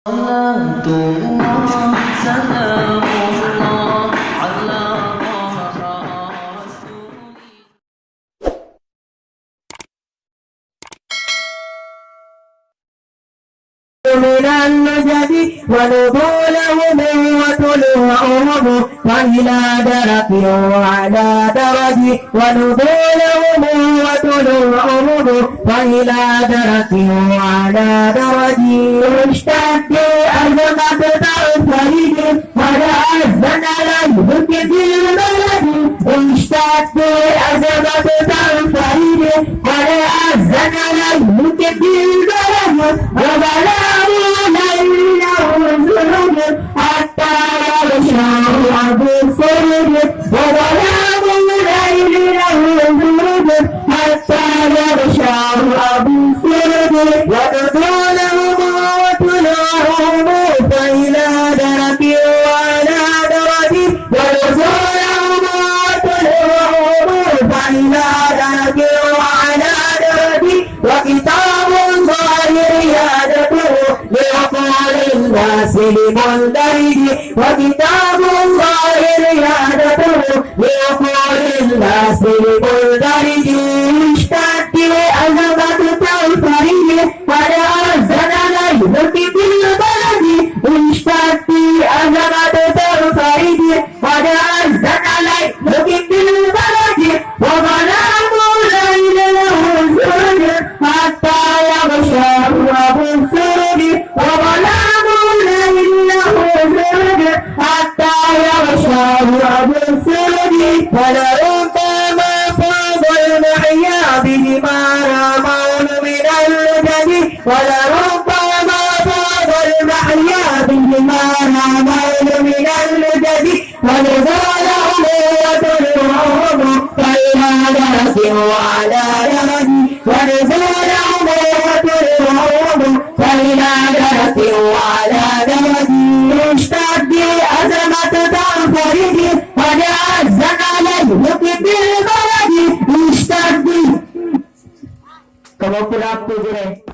صلاة الله سلام الله على طه رسول من النجد ونزولهم وطلوعهم وإلى درك وعلى درج ونزولهم وطلوعهم وإلى درك وعلى درج اشتد أزمة الفريد ولا أزن ليبك في البلد اشتد أزمة الفريد ولا أزن ليبك في البلد وبلغ حتى يشاء بالفرد وظلام الليل له الزرد حتى يشاء بالفرد ونزولهم وطلوعهم فإلى درك وعلى درج ونزولهم وطلوعهم فإلى درك وعلى درج وكتاب ظاهر يادته لعقول الناس لمندرج وكتاب ظاهر يادته لعقول الناس لمندرج اشتد أزمة الفريد ولا أزن ليلك في البلد اشتد أزمة الفريد ولا أزن ليلك في البلد وظلام الليل له الزرد حتى يغشاه أبو السرد وظلام الليل له الزرد حتى يغشاه أبو السرد ولربما فاض المحيا بهما رمان من الجد ولربما فاض المحيا بهما رمان من الجد ونزالهم وطلوعهم فإلى درك وعلى درج ونزالهم وطلوعهم فإلى درك وعلى درج اشتد أزمة الفريد ولا أزن ليلك في البلد اشتد. Kalau pulang tu je